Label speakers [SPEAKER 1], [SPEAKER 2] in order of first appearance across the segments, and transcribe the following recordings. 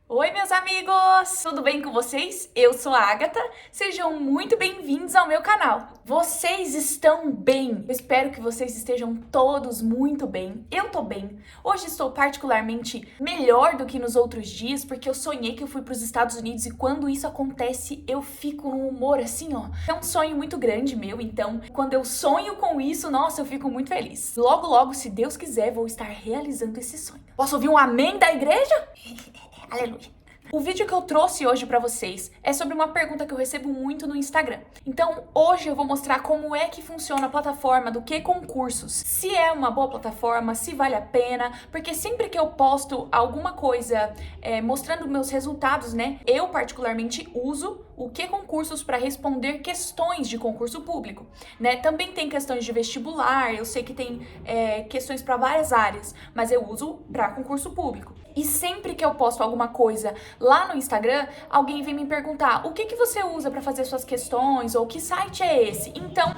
[SPEAKER 1] Oi, meus amigos! Tudo bem com vocês? Eu sou a Agatha. Sejam muito bem-vindos ao meu canal. Vocês estão bem? Eu espero que vocês estejam todos muito bem. Eu tô bem. Hoje estou particularmente melhor do que nos outros dias, porque eu sonhei que eu fui para os Estados Unidos e quando isso acontece, eu fico num humor assim, ó. É um sonho muito grande meu, então quando eu sonho com isso, nossa, eu fico muito feliz. Logo, logo, se Deus quiser, vou estar realizando esse sonho. Posso ouvir um amém da igreja? Aleluia. O vídeo que eu trouxe hoje pra vocês é sobre uma pergunta que eu recebo muito no Instagram. Então, hoje eu vou mostrar como é que funciona a plataforma do Que Concursos. Se é uma boa plataforma, se vale a pena, porque sempre que eu posto alguma coisa mostrando meus resultados, né? Eu particularmente uso o Que Concursos para responder questões de concurso público, né? Também tem questões de vestibular, eu sei que tem questões para várias áreas, mas eu uso para concurso público. E sempre que eu posto alguma coisa lá no Instagram, alguém vem me perguntar o que você usa para fazer suas questões ou que site é esse. Então,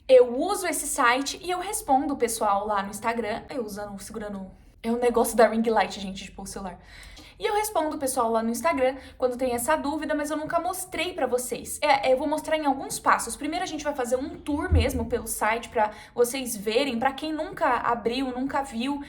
[SPEAKER 1] eu uso esse site e eu respondo o pessoal lá no Instagram. Eu usando, segurando. É um negócio da ring light, gente, tipo o celular. E eu respondo o pessoal lá no Instagram quando tem essa dúvida, mas eu nunca mostrei pra vocês. Eu vou mostrar em alguns passos. Primeiro a gente vai fazer um tour mesmo pelo site pra vocês verem, pra quem nunca abriu, nunca viu,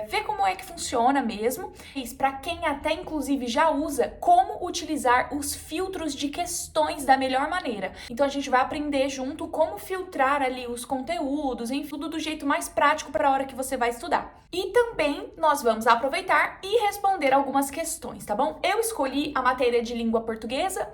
[SPEAKER 1] ver como é que funciona mesmo. E pra quem até inclusive já usa, como utilizar os filtros de questões da melhor maneira. Então a gente vai aprender junto como filtrar ali os conteúdos, enfim, tudo do jeito mais prático para a hora que você vai estudar. E também nós vamos aproveitar e responder algumas questões, tá bom? Eu escolhi a matéria de língua portuguesa,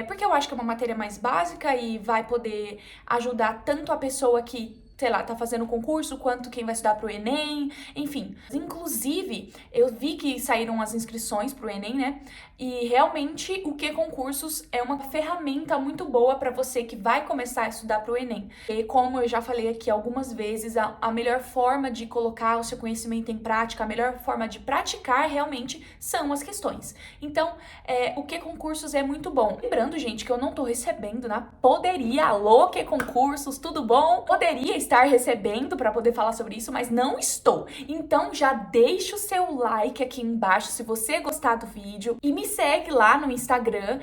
[SPEAKER 1] porque eu acho que é uma matéria mais básica e vai poder ajudar tanto a pessoa que, sei lá, tá fazendo concurso, quanto quem vai estudar pro Enem, enfim. Inclusive, eu vi que saíram as inscrições pro Enem, né? E realmente o Que Concursos é uma ferramenta muito boa para você que vai começar a estudar pro Enem. E como eu já falei aqui algumas vezes, a melhor forma de colocar o seu conhecimento em prática, a melhor forma de praticar realmente são as questões. Então, o Que Concursos é muito bom. Lembrando, gente, que eu não tô recebendo, né? Alô, Que Concursos, tudo bom? Poderia estar recebendo para poder falar sobre isso, mas não estou. Então já deixa o seu like aqui embaixo se você gostar do vídeo e me segue lá no Instagram.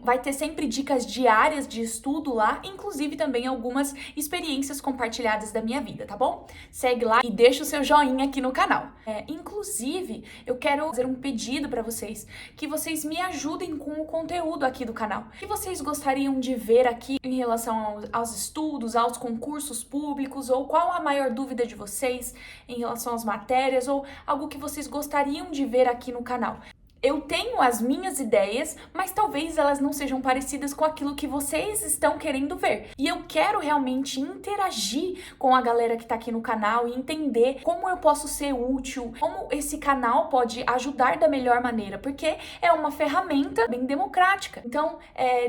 [SPEAKER 1] Vai ter sempre dicas diárias de estudo lá, inclusive também algumas experiências compartilhadas da minha vida, tá bom? Segue lá e deixa o seu joinha aqui no canal. Inclusive, eu quero fazer um pedido para vocês, que vocês me ajudem com o conteúdo aqui do canal. O que vocês gostariam de ver aqui em relação aos estudos, aos concursos públicos, ou qual a maior dúvida de vocês em relação às matérias, ou algo que vocês gostariam de ver aqui no canal. Eu tenho as minhas ideias, mas talvez elas não sejam parecidas com aquilo que vocês estão querendo ver. E eu quero realmente interagir com a galera que tá aqui no canal e entender como eu posso ser útil, como esse canal pode ajudar da melhor maneira, porque é uma ferramenta bem democrática. Então,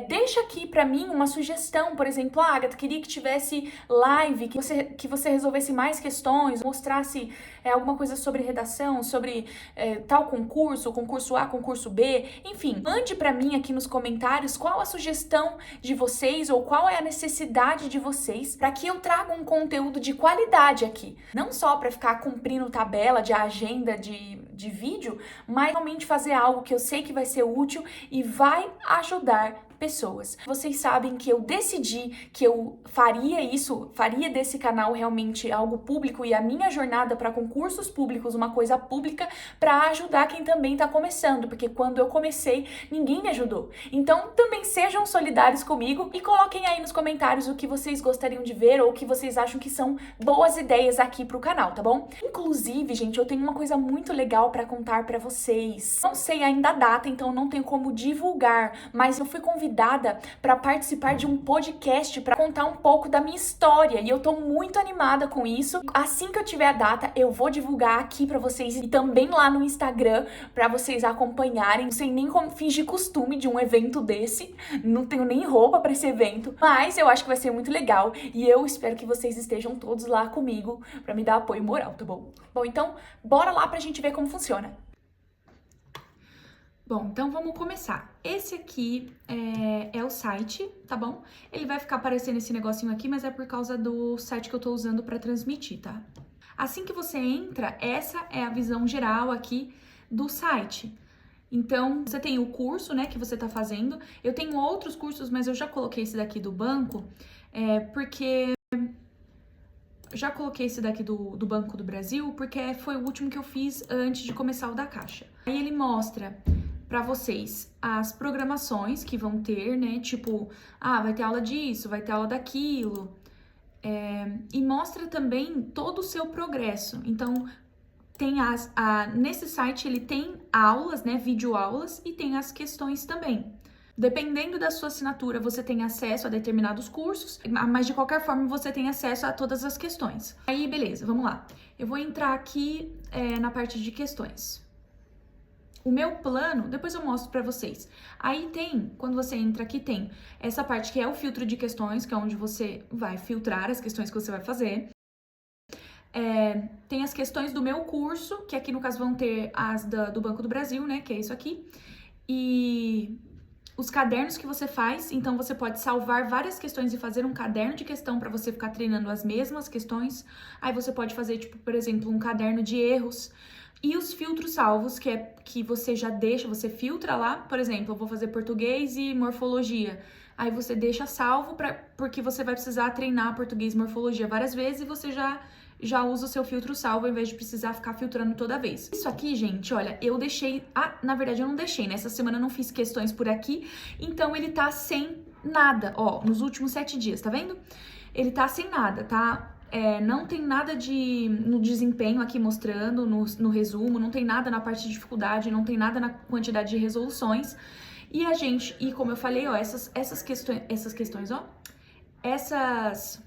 [SPEAKER 1] deixa aqui pra mim uma sugestão, por exemplo, Agatha, queria que tivesse live, que você resolvesse mais questões, mostrasse alguma coisa sobre redação, sobre tal concurso, concurso A, concurso B, enfim, mande pra mim aqui nos comentários qual a sugestão de vocês ou qual é a necessidade de vocês para que eu traga um conteúdo de qualidade aqui. Não só para ficar cumprindo tabela de agenda de vídeo, mas realmente fazer algo que eu sei que vai ser útil e vai ajudar pessoas. Vocês sabem que eu decidi que eu faria desse canal realmente algo público e a minha jornada para concursos públicos uma coisa pública para ajudar quem também está começando, porque quando eu comecei, ninguém me ajudou. Então, também sejam solidários comigo e coloquem aí nos comentários o que vocês gostariam de ver ou o que vocês acham que são boas ideias aqui pro canal, tá bom? Inclusive, gente, eu tenho uma coisa muito legal para contar para vocês. Não sei ainda a data, então não tenho como divulgar, mas eu fui convidada para participar de um podcast para contar um pouco da minha história e eu tô muito animada com isso. Assim que eu tiver a data, eu vou divulgar aqui para vocês e também lá no Instagram para vocês acompanharem. Não sei nem como fingir costume de um evento desse, não tenho nem roupa para esse evento, mas eu acho que vai ser muito legal e eu espero que vocês estejam todos lá comigo para me dar apoio moral, tá bom? Bom, então bora lá pra gente ver como funciona. Bom, então vamos começar. Esse aqui é o site, tá bom? Ele vai ficar aparecendo esse negocinho aqui, mas é por causa do site que eu tô usando para transmitir, tá? Assim que você entra, essa é a visão geral aqui do site. Então, você tem o curso, né, que você tá fazendo. Eu tenho outros cursos, mas eu já coloquei esse daqui do banco, porque... Já coloquei esse daqui do Banco do Brasil, porque foi o último que eu fiz antes de começar o da Caixa. Aí ele mostra para vocês as programações que vão ter, né? Tipo, vai ter aula disso, vai ter aula daquilo. E mostra também todo o seu progresso. Então, tem nesse site ele tem aulas, né? Videoaulas e tem as questões também. Dependendo da sua assinatura, você tem acesso a determinados cursos, mas de qualquer forma você tem acesso a todas as questões. Aí, beleza, vamos lá. Eu vou entrar aqui na parte de questões. O meu plano, depois eu mostro pra vocês. Aí tem, quando você entra aqui, tem essa parte que é o filtro de questões, que é onde você vai filtrar as questões que você vai fazer. Tem as questões do meu curso, que aqui no caso vão ter as do Banco do Brasil, né, que é isso aqui. E os cadernos que você faz, então você pode salvar várias questões e fazer um caderno de questão para você ficar treinando as mesmas questões. Aí você pode fazer, tipo, por exemplo, um caderno de erros. E os filtros salvos, que você já deixa, você filtra lá, por exemplo, eu vou fazer português e morfologia. Aí você deixa salvo porque você vai precisar treinar português e morfologia várias vezes e você já usa o seu filtro salvo ao invés de precisar ficar filtrando toda vez. Isso aqui, gente, olha, eu deixei... na verdade eu não deixei, né? Essa semana eu não fiz questões por aqui, então ele tá sem nada, ó, nos últimos 7 dias, tá vendo? Ele tá sem nada, tá? Não tem nada no desempenho aqui mostrando, no resumo, não tem nada na parte de dificuldade, não tem nada na quantidade de resoluções. E como eu falei, ó, essas questões, ó, essas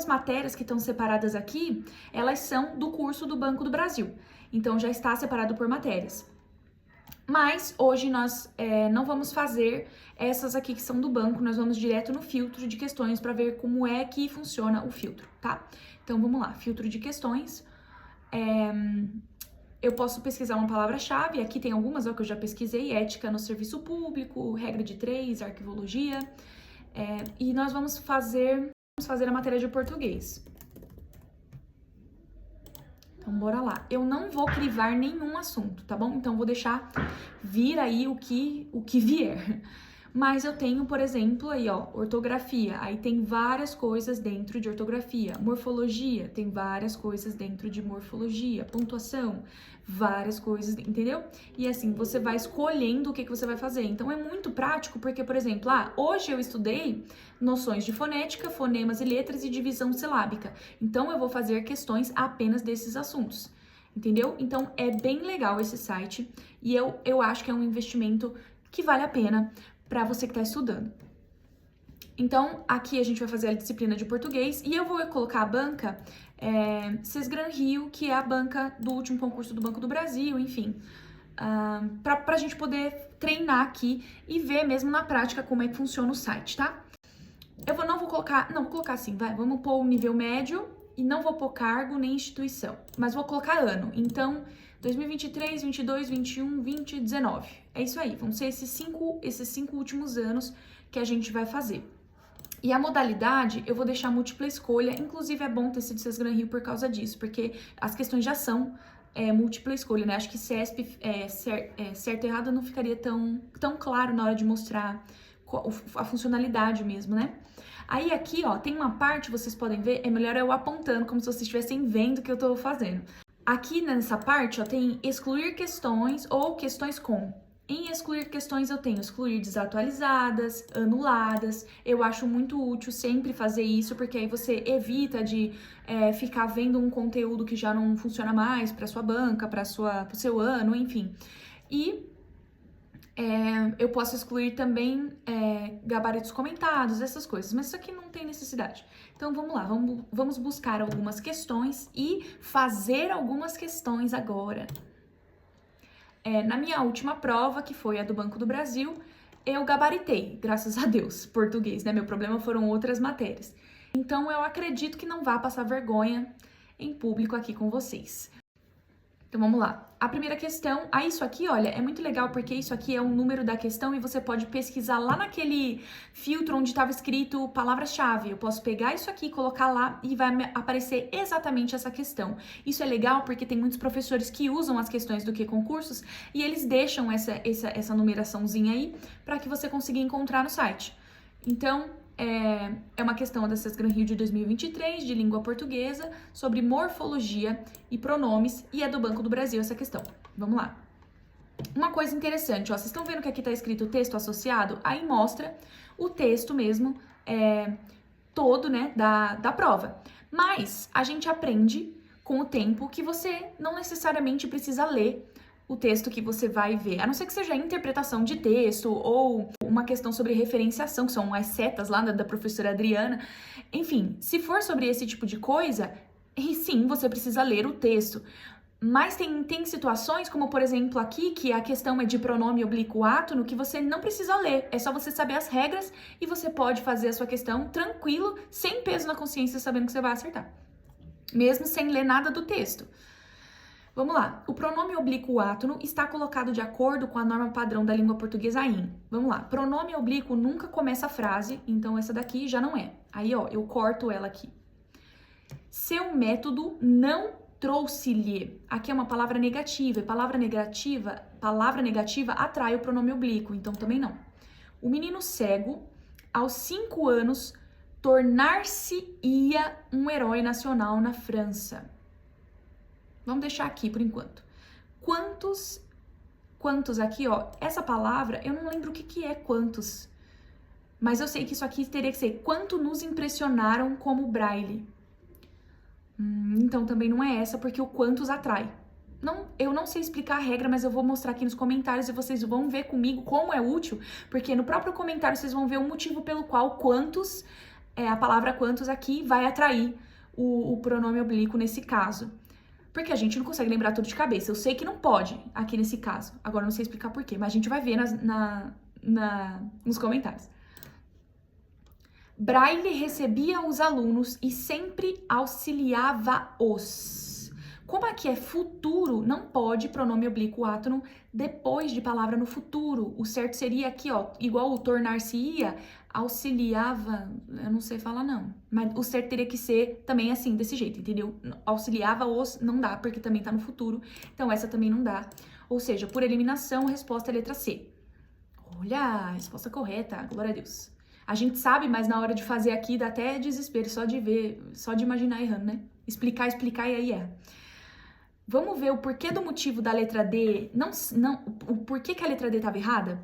[SPEAKER 1] matérias que estão separadas aqui, elas são do curso do Banco do Brasil. Então, já está separado por matérias. Mas, hoje, nós não vamos fazer essas aqui que são do banco, nós vamos direto no filtro de questões para ver como é que funciona o filtro, tá? Então, vamos lá, filtro de questões. Eu posso pesquisar uma palavra-chave, aqui tem algumas ó, que eu já pesquisei, ética no serviço público, regra de 3, arquivologia, e nós vamos fazer a matéria de português. Então, bora lá. Eu não vou crivar nenhum assunto, tá bom? Então, vou deixar vir aí o que vier. Mas eu tenho, por exemplo, aí, ó, ortografia. Aí tem várias coisas dentro de ortografia. Morfologia, tem várias coisas dentro de morfologia. Pontuação, várias coisas, entendeu? E assim, você vai escolhendo o que você vai fazer. Então, é muito prático, porque, por exemplo, hoje eu estudei noções de fonética, fonemas e letras e divisão silábica. Então, eu vou fazer questões apenas desses assuntos. Entendeu? Então, é bem legal esse site e eu acho que é um investimento que vale a pena para você que está estudando. Então, aqui a gente vai fazer a disciplina de português e eu vou colocar a banca Sesgran Rio, que é a banca do último concurso do Banco do Brasil, enfim, para a gente poder treinar aqui e ver mesmo na prática como é que funciona o site, tá? Vou colocar assim, vamos pôr o nível médio e não vou pôr cargo nem instituição, mas vou colocar ano. Então, 2023, 22, 21, 20, 19. É isso aí, vão ser esses cinco últimos anos que a gente vai fazer. E a modalidade, eu vou deixar múltipla escolha, inclusive é bom ter sido Sesgran Rio por causa disso, porque as questões já são múltipla escolha, né? Acho que CESP, certo e errado, não ficaria tão claro na hora de mostrar a funcionalidade mesmo, né? Aí aqui, ó, tem uma parte, vocês podem ver, é melhor eu apontando, como se vocês estivessem vendo o que eu tô fazendo. Aqui nessa parte, ó, tem excluir questões ou questões com. Em excluir questões eu tenho excluir desatualizadas, anuladas. Eu acho muito útil sempre fazer isso, porque aí você evita de ficar vendo um conteúdo que já não funciona mais para sua banca, para o seu ano, enfim. E eu posso excluir também gabaritos comentados, essas coisas, mas isso aqui não tem necessidade. Então, vamos lá, vamos buscar algumas questões e fazer algumas questões agora. Na minha última prova, que foi a do Banco do Brasil, eu gabaritei, graças a Deus, português, né? Meu problema foram outras matérias. Então, eu acredito que não vá passar vergonha em público aqui com vocês. Então vamos lá. A primeira questão, isso aqui, olha, é muito legal porque isso aqui é o número da questão e você pode pesquisar lá naquele filtro onde estava escrito palavras-chave. Eu posso pegar isso aqui, colocar lá e vai aparecer exatamente essa questão. Isso é legal porque tem muitos professores que usam as questões do Q-Concursos e eles deixam essa numeraçãozinha aí para que você consiga encontrar no site. Então, é uma questão da Sescran Rio de 2023, de língua portuguesa, sobre morfologia e pronomes, e é do Banco do Brasil essa questão. Vamos lá. Uma coisa interessante, ó, vocês estão vendo que aqui está escrito texto associado? Aí mostra o texto mesmo, todo, né, da prova. Mas a gente aprende com o tempo que você não necessariamente precisa ler o texto que você vai ver, a não ser que seja interpretação de texto ou uma questão sobre referenciação, que são as setas lá da professora Adriana. Enfim, se for sobre esse tipo de coisa, sim, você precisa ler o texto. Mas tem situações, como por exemplo aqui, que a questão é de pronome oblíquo átono, que você não precisa ler, é só você saber as regras e você pode fazer a sua questão tranquilo, sem peso na consciência, sabendo que você vai acertar, mesmo sem ler nada do texto. Vamos lá. O pronome oblíquo átono está colocado de acordo com a norma padrão da língua portuguesa in. Vamos lá. Pronome oblíquo nunca começa a frase, então essa daqui já não é. Aí, ó, eu corto ela aqui. Seu método não trouxe-lhe. Aqui é uma palavra negativa, e palavra negativa atrai o pronome oblíquo, então também não. O menino cego, aos 5 anos, tornar-se-ia um herói nacional na França. Vamos deixar aqui por enquanto. Quantos aqui, ó, essa palavra, eu não lembro o que é quantos, mas eu sei que isso aqui teria que ser quanto nos impressionaram como braille. Então também não é essa, porque o quantos atrai. Eu não sei explicar a regra, mas eu vou mostrar aqui nos comentários e vocês vão ver comigo como é útil, porque no próprio comentário vocês vão ver o motivo pelo qual quantos, a palavra quantos aqui vai atrair o pronome oblíquo nesse caso. Porque a gente não consegue lembrar tudo de cabeça. Eu sei que não pode aqui nesse caso. Agora eu não sei explicar por quê, mas a gente vai ver nos comentários. Braille recebia os alunos e sempre auxiliava-os. Como aqui é futuro, não pode pronome oblíquo átono depois de palavra no futuro. O certo seria aqui, ó, igual o tornar-se-ia, auxiliava, eu não sei falar não, mas o certo teria que ser também assim, desse jeito, entendeu? Auxiliava-os não dá, porque também tá no futuro, então essa também não dá. Ou seja, por eliminação, a resposta é a letra C. Olha, a resposta correta, glória a Deus. A gente sabe, mas na hora de fazer aqui dá até desespero, só de ver, só de imaginar errando, né? Explicar e aí é. Vamos ver o porquê do motivo da letra D, o porquê que a letra D estava errada?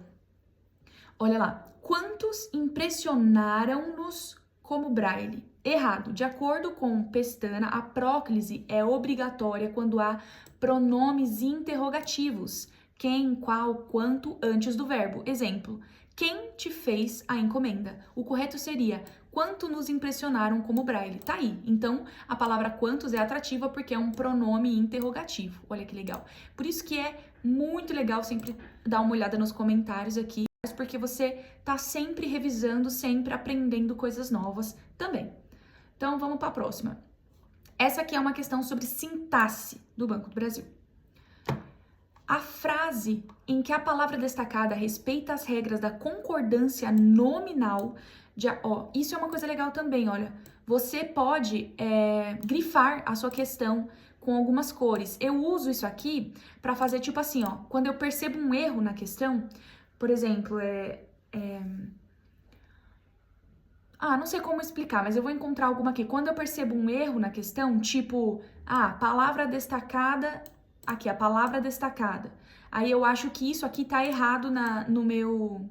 [SPEAKER 1] Olha lá, quantos impressionaram-nos como braille? Errado. De acordo com Pestana, a próclise é obrigatória quando há pronomes interrogativos. Quem, qual, quanto antes do verbo. Exemplo, quem te fez a encomenda? O correto seria quanto nos impressionaram como braille. Tá aí. Então, a palavra quantos é atrativa porque é um pronome interrogativo. Olha que legal. Por isso que é muito legal sempre dar uma olhada nos comentários aqui, porque você tá sempre revisando, sempre aprendendo coisas novas também. Então, vamos para a próxima. Essa aqui é uma questão sobre sintaxe do Banco do Brasil. A frase em que a palavra destacada respeita as regras da concordância nominal, isso é uma coisa legal também, olha. Você pode grifar a sua questão com algumas cores. Eu uso isso aqui para fazer tipo assim, ó. Quando eu percebo um erro na questão, por exemplo, não sei como explicar, mas eu vou encontrar alguma aqui. Quando eu percebo um erro na questão, tipo, palavra destacada, aqui, a palavra destacada. Aí eu acho que isso aqui tá errado no meu...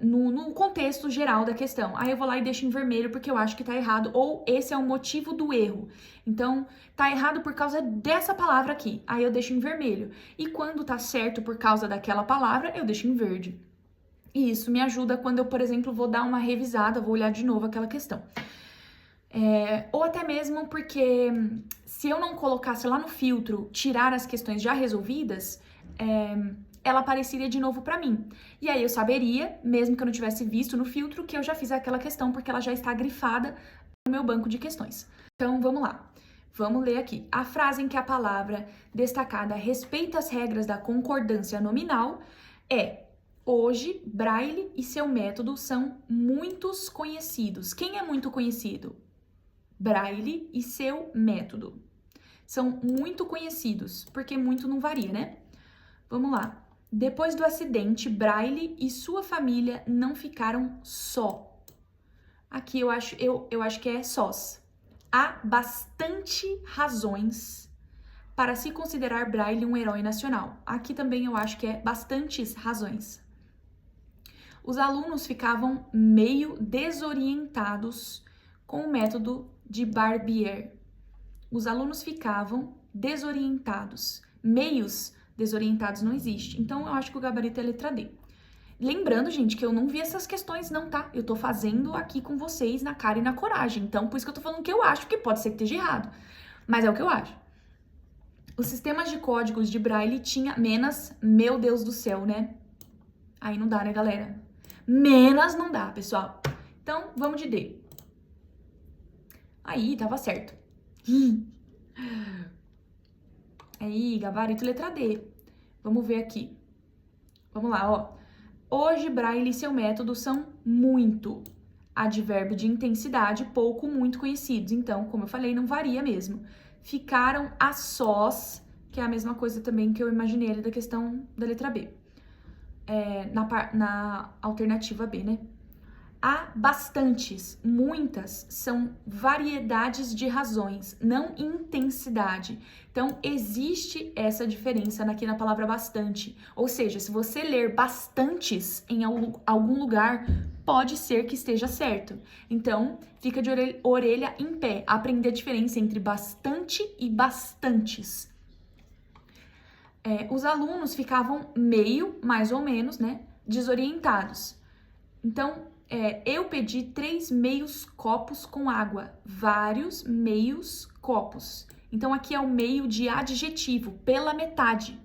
[SPEAKER 1] no contexto geral da questão. Aí eu vou lá e deixo em vermelho porque eu acho que tá errado, ou esse é o motivo do erro. Então, tá errado por causa dessa palavra aqui. Aí eu deixo em vermelho. E quando tá certo por causa daquela palavra, eu deixo em verde. E isso me ajuda quando eu, por exemplo, vou dar uma revisada, vou olhar de novo aquela questão. Ou até mesmo porque se eu não colocasse lá no filtro, tirar as questões já resolvidas, ela apareceria de novo para mim. E aí eu saberia, mesmo que eu não tivesse visto no filtro, que eu já fiz aquela questão, porque ela já está grifada no meu banco de questões. Então, vamos lá. Vamos ler aqui. A frase em que a palavra destacada respeita as regras da concordância nominal é: hoje, Braille e seu método são muitos conhecidos. Quem é muito conhecido? Braille e seu método. São muito conhecidos, porque muito não varia, né? Vamos lá. Depois do acidente, Braille e sua família não ficaram só. Aqui eu acho que é sós. Há bastante razões para se considerar Braille um herói nacional. Aqui também eu acho que é bastantes razões. Os alunos ficavam meio desorientados com o método de Barbier. Os alunos ficavam desorientados. Meios desorientados não existe. Então eu acho que o gabarito é letra D. Lembrando, gente, que eu não vi essas questões não, tá? Eu tô fazendo aqui com vocês na cara e na coragem. Então, por isso que eu tô falando que eu acho, que pode ser que esteja errado. Mas é o que eu acho. Os sistemas de códigos de Braille tinha menos, meu Deus do céu, né? Aí não dá, né, galera? Menos não dá, pessoal. Então, vamos de D. Aí, tava certo. Aí, gabarito letra D. Vamos ver aqui. Vamos lá, ó. Hoje, Braille e seu método são muito. Advérbio de intensidade, pouco, muito conhecidos. Então, como eu falei, não varia mesmo. Ficaram a sós, que é a mesma coisa também que eu imaginei ali da questão da letra B. Na alternativa B, né? Há bastantes, muitas, são variedades de razões, não intensidade. Então, existe essa diferença aqui na palavra bastante. Ou seja, se você ler bastantes em algum lugar, pode ser que esteja certo. Então, fica de orelha em pé. Aprender a diferença entre bastante e bastantes. Os alunos ficavam meio, mais ou menos, né, desorientados. Então, eu pedi 3 meios copos com água. Vários meios copos. Então, aqui é o meio de adjetivo, pela metade,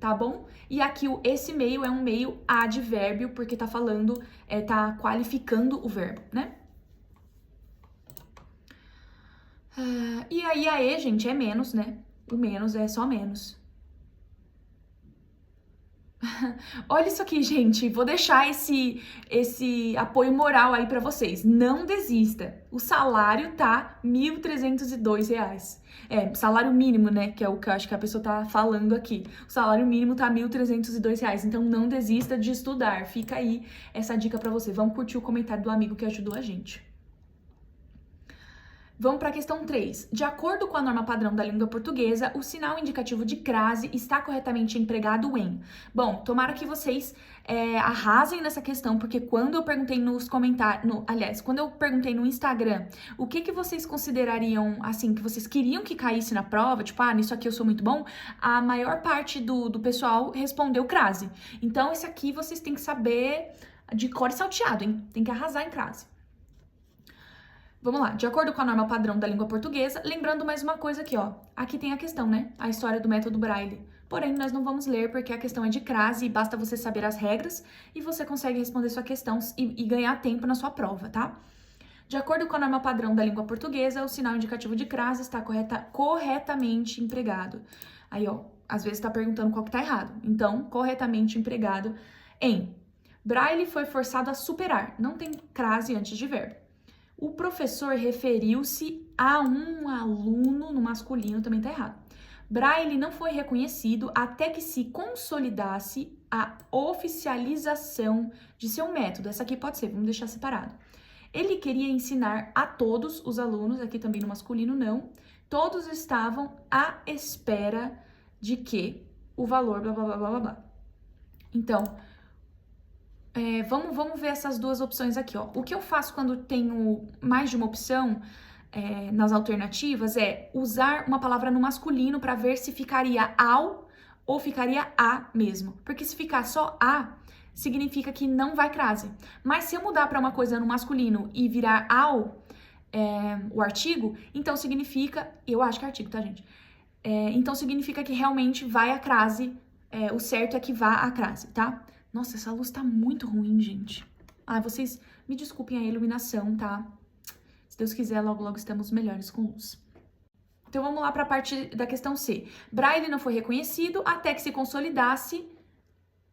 [SPEAKER 1] tá bom? E aqui esse meio é um meio advérbio, porque tá falando, tá qualificando o verbo, né? E aí, a E, gente, é menos, né? O menos é só menos. Olha isso aqui, gente. Vou deixar esse apoio moral aí pra vocês. Não desista. O salário tá R$ 1.302. Salário mínimo, né? Que é o que eu acho que a pessoa tá falando aqui. O salário mínimo tá R$ 1.302. Então não desista de estudar. Fica aí essa dica pra você. Vamos curtir o comentário do amigo que ajudou a gente. Vamos para a questão 3. De acordo com a norma padrão da língua portuguesa, o sinal indicativo de crase está corretamente empregado em... Bom, tomara que vocês arrasem nessa questão, porque quando eu perguntei nos comentários... quando eu perguntei no Instagram o que vocês considerariam, assim, que vocês queriam que caísse na prova, tipo, nisso aqui eu sou muito bom, a maior parte do pessoal respondeu crase. Então, esse aqui vocês têm que saber de cor e salteado, hein? Tem que arrasar em crase. Vamos lá, de acordo com a norma padrão da língua portuguesa, lembrando mais uma coisa aqui, ó. Aqui tem a questão, né? A história do método Braille. Porém, nós não vamos ler porque a questão é de crase e basta você saber as regras e você consegue responder sua questão e ganhar tempo na sua prova, tá? De acordo com a norma padrão da língua portuguesa, o sinal indicativo de crase está corretamente empregado. Aí, ó, às vezes tá perguntando qual que tá errado. Então, corretamente empregado em... Braille foi forçado a superar. Não tem crase antes de verbo. O professor referiu-se a um aluno no masculino, também tá errado. Braille não foi reconhecido até que se consolidasse a oficialização de seu método. Essa aqui pode ser, vamos deixar separado. Ele queria ensinar a todos os alunos, aqui também no masculino não, todos estavam à espera de que o valor blá blá blá blá blá. Então, vamos ver essas duas opções aqui, ó. O que eu faço quando tenho mais de uma opção nas alternativas é usar uma palavra no masculino para ver se ficaria ao ou ficaria a mesmo. Porque se ficar só a, significa que não vai crase. Mas se eu mudar para uma coisa no masculino e virar ao, o artigo, então significa... Eu acho que é artigo, tá, gente? Então significa que realmente vai a crase. O certo é que vá a crase, tá? Nossa, essa luz tá muito ruim, gente. Vocês me desculpem a iluminação, tá? Se Deus quiser, logo, logo estamos melhores com luz. Então vamos lá para a parte da questão C. Braille não foi reconhecido até que se consolidasse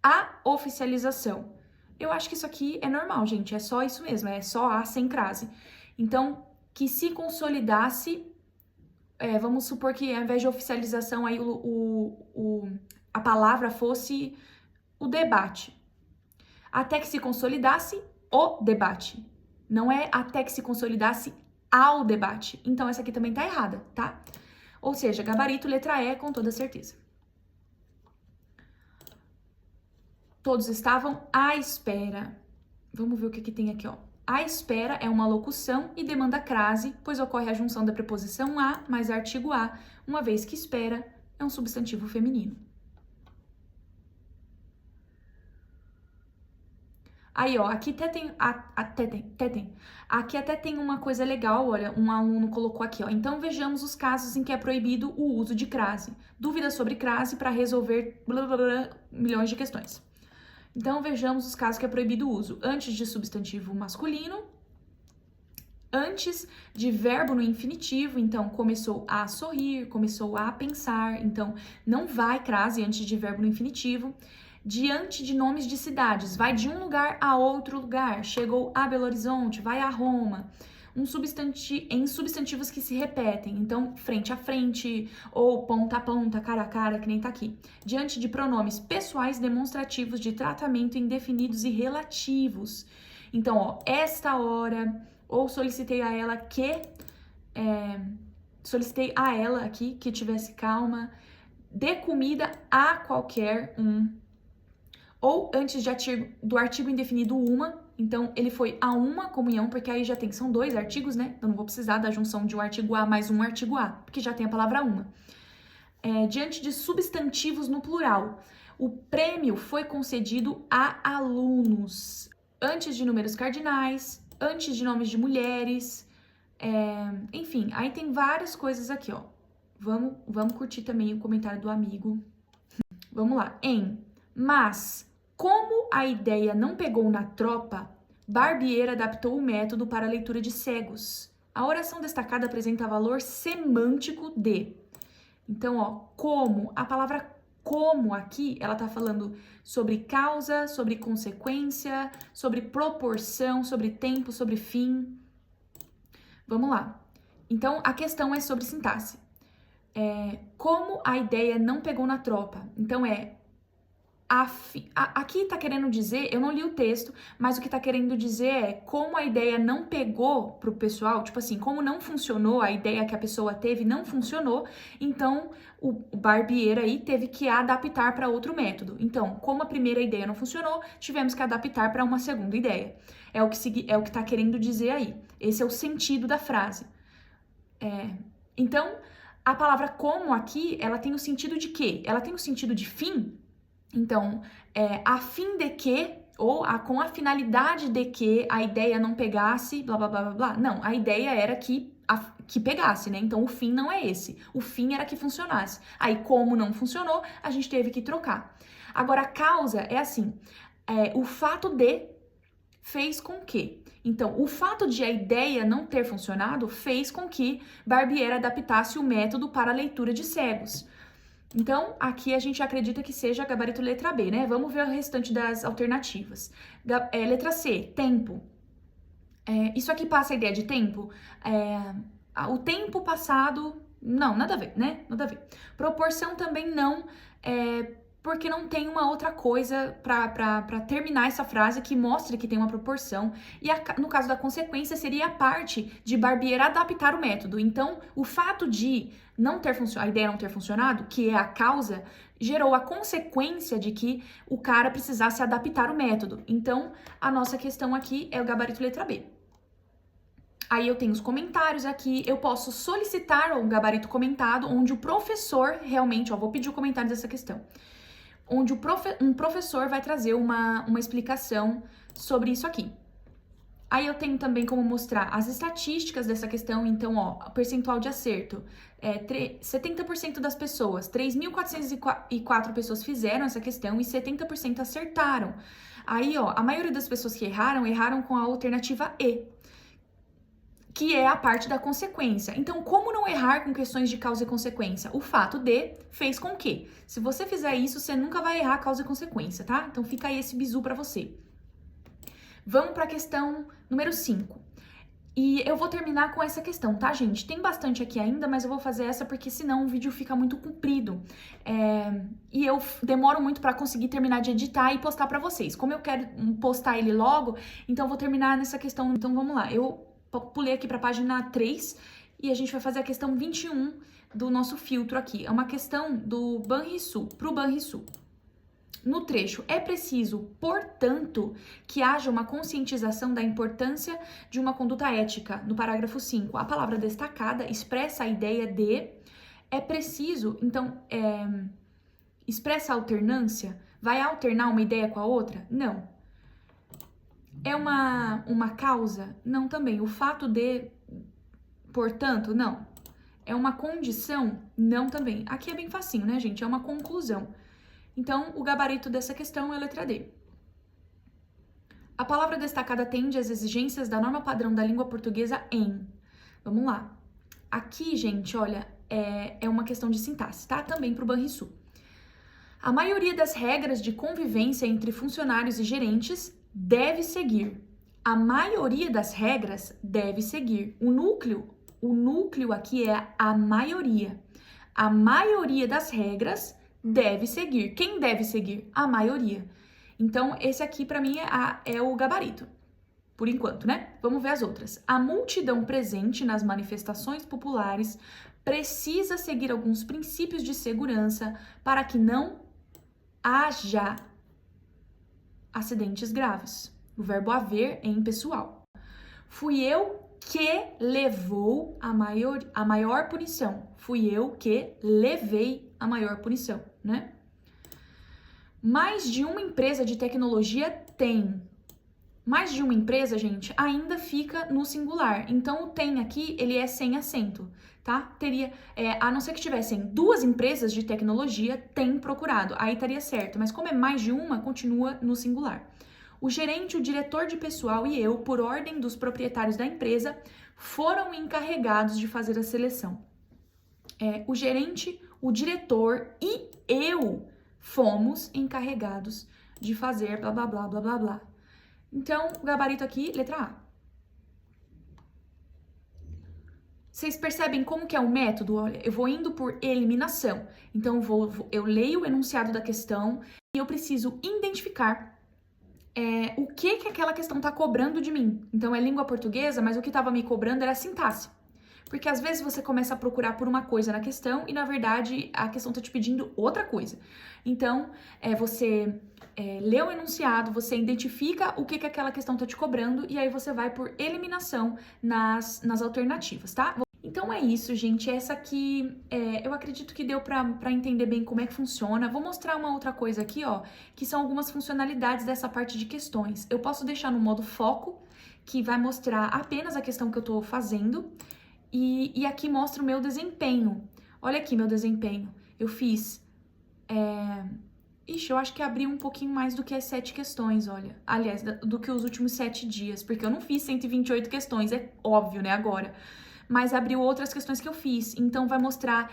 [SPEAKER 1] a oficialização. Eu acho que isso aqui é normal, gente. É só isso mesmo, é só A sem crase. Então, que se consolidasse, vamos supor que ao invés de oficialização, aí a palavra fosse o debate. Até que se consolidasse o debate. Não é até que se consolidasse ao debate. Então, essa aqui também tá errada, tá? Ou seja, gabarito, letra E, com toda certeza. Todos estavam à espera. Vamos ver o que tem aqui, ó. À espera é uma locução e demanda crase, pois ocorre a junção da preposição a mais artigo a, uma vez que espera é um substantivo feminino. Aí, ó, aqui aqui até tem uma coisa legal, olha, um aluno colocou aqui, ó. Então, vejamos os casos em que é proibido o uso de crase. Dúvidas sobre crase para resolver blá, blá, blá, milhões de questões. Então, vejamos os casos que é proibido o uso. Antes de substantivo masculino, antes de verbo no infinitivo, então, começou a sorrir, começou a pensar, então, não vai crase antes de verbo no infinitivo. Diante de nomes de cidades, vai de um lugar a outro lugar, chegou a Belo Horizonte, vai a Roma. Em substantivos que se repetem, então frente a frente, ou ponta a ponta, cara a cara, que nem tá aqui. Diante de pronomes pessoais demonstrativos de tratamento indefinidos e relativos. Então, ó, esta hora, ou solicitei a ela solicitei a ela aqui que tivesse calma, dê comida a qualquer um. Ou antes do artigo indefinido uma, então ele foi a uma comunhão, porque aí já são dois artigos, né? Eu não vou precisar da junção de um artigo a mais um artigo a, porque já tem a palavra uma. Diante de substantivos no plural, o prêmio foi concedido a alunos. Antes de números cardinais, antes de nomes de mulheres, enfim, aí tem várias coisas aqui, ó. Vamos curtir também o comentário do amigo. Vamos lá. Mas, como a ideia não pegou na tropa, Barbier adaptou o método para a leitura de cegos. A oração destacada apresenta valor semântico de. Então, ó, como, a palavra como aqui, ela tá falando sobre causa, sobre consequência, sobre proporção, sobre tempo, sobre fim. Vamos lá. Então, a questão é sobre sintaxe. Como a ideia não pegou na tropa. Então, aqui tá querendo dizer, eu não li o texto, mas o que tá querendo dizer é como a ideia não pegou pro pessoal, tipo assim, como não funcionou, a ideia que a pessoa teve não funcionou, então o Barbier aí teve que adaptar para outro método. Então, como a primeira ideia não funcionou, tivemos que adaptar para uma segunda ideia. É o que tá querendo dizer aí. Esse é o sentido da frase. Então, a palavra como aqui, ela tem o sentido de quê? Ela tem o sentido de fim. Então, a fim de que, ou com a finalidade de que a ideia não pegasse, blá, blá, blá, blá, blá. Não, a ideia era que pegasse, né? Então, o fim não é esse. O fim era que funcionasse. Aí, como não funcionou, a gente teve que trocar. Agora, a causa é assim, o fato de fez com que. Então, o fato de a ideia não ter funcionado fez com que Barbier adaptasse o método para a leitura de cegos. Então, aqui a gente acredita que seja gabarito letra B, né? Vamos ver o restante das alternativas. Letra C, tempo. Isso aqui passa a ideia de tempo? O tempo passado, não, nada a ver, né? Nada a ver. Proporção também não, porque não tem uma outra coisa para terminar essa frase que mostre que tem uma proporção. E no caso da consequência, seria a parte de Barbier adaptar o método. Então, o fato de a ideia não ter funcionado, que é a causa, gerou a consequência de que o cara precisasse adaptar o método. Então, a nossa questão aqui é o gabarito letra B. Aí eu tenho os comentários aqui, eu posso solicitar um gabarito comentado, onde o professor realmente, vou pedir o comentário dessa questão, onde um professor vai trazer uma explicação sobre isso aqui. Aí eu tenho também como mostrar as estatísticas dessa questão, então, o percentual de acerto. 70% das pessoas, 3.404 pessoas fizeram essa questão e 70% acertaram. Aí, a maioria das pessoas que erraram com a alternativa E, que é a parte da consequência. Então, como não errar com questões de causa e consequência? O fato de fez com que. Se você fizer isso, você nunca vai errar causa e consequência, tá? Então, fica aí esse bizu pra você. Vamos pra questão número 5. E eu vou terminar com essa questão, tá, gente? Tem bastante aqui ainda, mas eu vou fazer essa porque senão o vídeo fica muito comprido. E eu demoro muito pra conseguir terminar de editar e postar pra vocês. Como eu quero postar ele logo, então eu vou terminar nessa questão. Então vamos lá, eu pulei aqui pra página 3 e a gente vai fazer a questão 21 do nosso filtro aqui. É uma questão do Banrisul, pro Banrisul. No trecho, é preciso, portanto, que haja uma conscientização da importância de uma conduta ética. No parágrafo 5, a palavra destacada expressa a ideia de é preciso, então, expressa a alternância? Vai alternar uma ideia com a outra? Não. É uma causa? Não também. O fato de, portanto, não. É uma condição? Não também. Aqui é bem facinho, né, gente? É uma conclusão. Então, o gabarito dessa questão é a letra D. A palavra destacada atende às exigências da norma padrão da língua portuguesa em... Vamos lá. Aqui, gente, olha, é uma questão de sintaxe, tá? Também para o Banrisul. A maioria das regras de convivência entre funcionários e gerentes deve seguir. A maioria das regras deve seguir. O núcleo aqui é a maioria. A maioria das regras deve seguir. Quem deve seguir? A maioria. Então, esse aqui, pra mim, é o gabarito. Por enquanto, né? Vamos ver as outras. A multidão presente nas manifestações populares precisa seguir alguns princípios de segurança para que não haja acidentes graves. O verbo haver é impessoal. Fui eu que levou a maior punição. Fui eu que levei a maior punição, né? Mais de uma empresa de tecnologia tem. Mais de uma empresa, gente, ainda fica no singular. Então, o tem aqui, ele é sem acento, tá? Teria, a não ser que tivessem duas empresas de tecnologia, tem procurado. Aí estaria certo. Mas como é mais de uma, continua no singular. O gerente, o diretor de pessoal e eu, por ordem dos proprietários da empresa, foram encarregados de fazer a seleção. O gerente, o diretor e eu fomos encarregados de fazer blá, blá, blá, blá, blá, blá. Então, o gabarito aqui, letra A. Vocês percebem como que é o método? Olha, eu vou indo por eliminação. Então, eu leio o enunciado da questão e eu preciso identificar o que aquela questão está cobrando de mim. Então, é língua portuguesa, mas o que estava me cobrando era a sintaxe. Porque às vezes você começa a procurar por uma coisa na questão e, na verdade, a questão está te pedindo outra coisa. Então, você lê o enunciado, você identifica o que aquela questão está te cobrando e aí você vai por eliminação nas alternativas, tá? Então é isso, gente. Essa aqui, eu acredito que deu pra entender bem como é que funciona. Vou mostrar uma outra coisa aqui, ó, que são algumas funcionalidades dessa parte de questões. Eu posso deixar no modo foco, que vai mostrar apenas a questão que eu tô fazendo. E aqui mostra o meu desempenho. Olha aqui meu desempenho. Eu fiz... Ixi, eu acho que abri um pouquinho mais do que as 7 questões, olha. Aliás, do que os últimos 7 dias. Porque eu não fiz 128 questões, é óbvio, né, agora. Mas abriu outras questões que eu fiz. Então, vai mostrar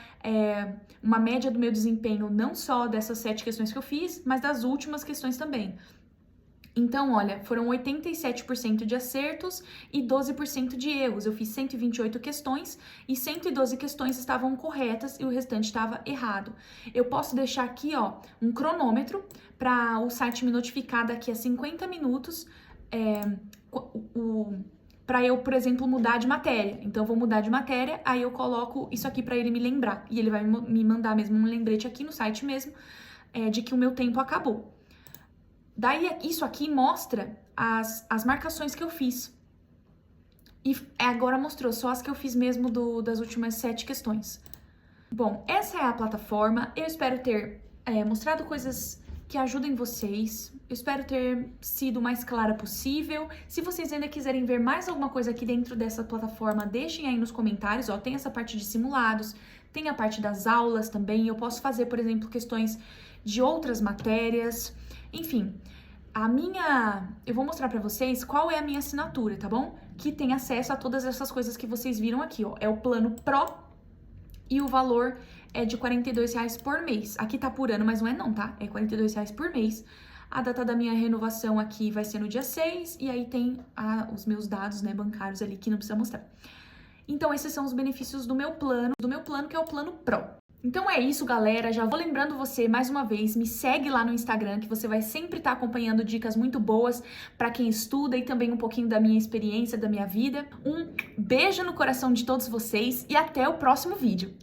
[SPEAKER 1] uma média do meu desempenho, não só dessas 7 questões que eu fiz, mas das últimas questões também. Então, olha, foram 87% de acertos e 12% de erros. Eu fiz 128 questões e 112 questões estavam corretas e o restante estava errado. Eu posso deixar aqui, ó, um cronômetro para o site me notificar daqui a 50 minutos para eu, por exemplo, mudar de matéria. Então, eu vou mudar de matéria, aí eu coloco isso aqui para ele me lembrar. E ele vai me mandar mesmo um lembrete aqui no site mesmo de que o meu tempo acabou. Daí, isso aqui mostra as marcações que eu fiz. E agora mostrou só as que eu fiz mesmo das últimas 7 questões. Bom, essa é a plataforma. Eu espero ter mostrado coisas que ajudem vocês. Eu espero ter sido o mais clara possível. Se vocês ainda quiserem ver mais alguma coisa aqui dentro dessa plataforma, deixem aí nos comentários. Ó, tem essa parte de simulados, tem a parte das aulas também. Eu posso fazer, por exemplo, questões de outras matérias. Enfim, eu vou mostrar pra vocês qual é a minha assinatura, tá bom? que tem acesso a todas essas coisas que vocês viram aqui, ó. É o plano Pro e o valor é de R$42 por mês. Aqui tá por ano, mas não é não, tá? É R$42 por mês. A data da minha renovação aqui vai ser no dia 6, e aí tem os meus dados, né, bancários ali que não precisa mostrar. Então, esses são os benefícios do meu plano que é o plano Pro. Então é isso, galera. Já vou lembrando você, mais uma vez, me segue lá no Instagram, que você vai sempre estar acompanhando dicas muito boas para quem estuda e também um pouquinho da minha experiência, da minha vida. Um beijo no coração de todos vocês e até o próximo vídeo.